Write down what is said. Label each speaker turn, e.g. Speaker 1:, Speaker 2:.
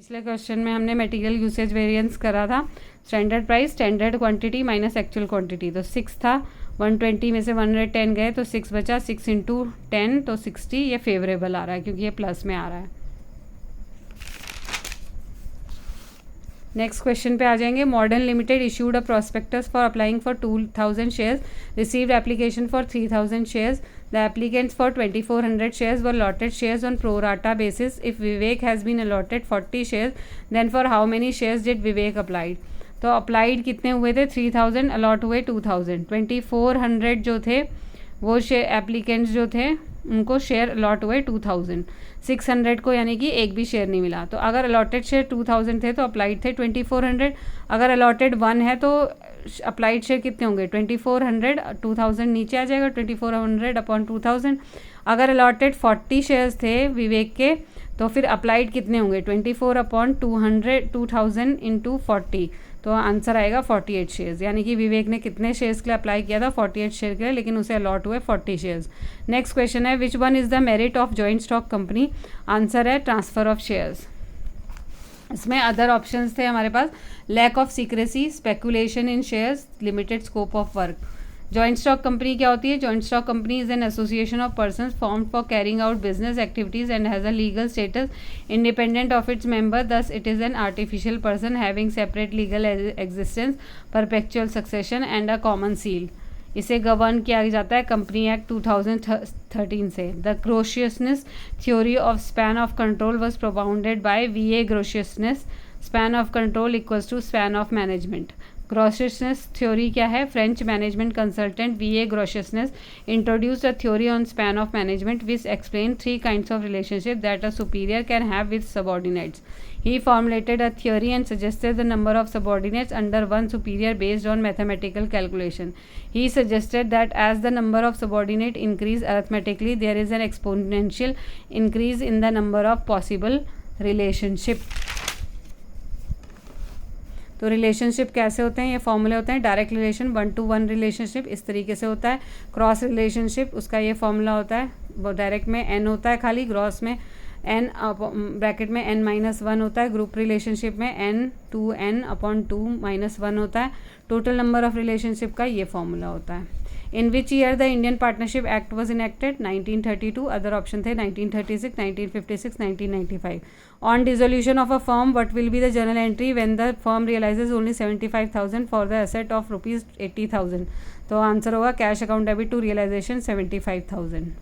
Speaker 1: पिछले क्वेश्चन में हमने मटेरियल यूसेज वेरिएंस करा था, standard price, standard quantity minus actual quantity. तो 6 था, 120 में से 110 गए तो 6 बचा, 6 इंटू 10 तो 60। ये फेवरेबल आ रहा है क्योंकि ये प्लस में आ रहा है। नेक्स्ट क्वेश्चन पे आ जाएंगे। Modern limited issued a prospectus for applying for 2000 shares, received application for 3000 shares. The applicants for 2400 shares were allotted shares on pro rata basis. If Vivek has been allotted 40 shares, then for how many shares did Vivek applied? तो applied कितने हुए थे? 3000, allot हुए 2000। 2400 जो थे वो share applicants जो थे उनको शेयर अलॉट हुए 2000। 600 को यानी कि एक भी शेयर नहीं मिला। तो अगर अलॉटेड शेयर 2000 थे तो अप्लाइड थे 2400। अगर अलॉटेड 1 है तो अप्लाइड शेयर कितने होंगे? 2400, 2000 नीचे आ जाएगा, 2400 अपॉन 2000। अगर अलॉटेड 40 शेयर्स थे विवेक के तो फिर अप्लाइड कितने होंगे? 24 अपॉन 2000 इंटू 40। तो आंसर आएगा 48 शेयर्स। यानी कि विवेक ने कितने शेयर्स के लिए अप्लाई किया था? 48 शेयर के लिए, लेकिन उसे अलॉट हुए 40 शेयर्स। नेक्स्ट क्वेश्चन है, which one is the merit of joint stock company? Answer है ट्रांसफर ऑफ शेयर्स। इसमें अदर ऑप्शंस थे हमारे पास, lack of secrecy, speculation in shares, limited scope of work. Joint stock company क्या होती है? Joint stock company is an association of persons formed for carrying out business activities and has a legal status independent of its member, thus it is an artificial person having separate legal existence, perpetual succession and a common seal. इसे govern किया जाता है company act 2013 से। The Graicunas theory of span of control was propounded by V A. Graicunas. Span of control equals to span of management. Graicunas theory क्या है? French management consultant V A. Graicunas introduced a theory on span of management which explain 3 kinds of relationship that a superior can have with subordinates. He formulated a theory and suggested the number of subordinates under one superior based on mathematical calculation. He suggested that as the number of subordinates increase arithmetically, there is an exponential increase in the number of possible relationship. तो relationship कैसे होते हैं? ये फॉर्मूले होते हैं। Direct relation 1 to 1 relationship इस तरीके से होता है। क्रॉस रिलेशनशिप उसका ये फॉर्मूला होता है, वो डायरेक्ट में n होता है खाली, क्रॉस में n ब्रैकेट में n-1 होता है। ग्रुप रिलेशनशिप में n 2n/2 होता है। टोटल नंबर ऑफ रिलेशनशिप का ये फॉर्मूला होता है। In which year the Indian partnership act was enacted? 1932। Other option थे 1936, 1956, 1995। On dissolution of a firm what will be the journal entry when the firm realises only 75,000 for the asset of ₹80,000? तो answer होगा cash account debit to realisation 75,000।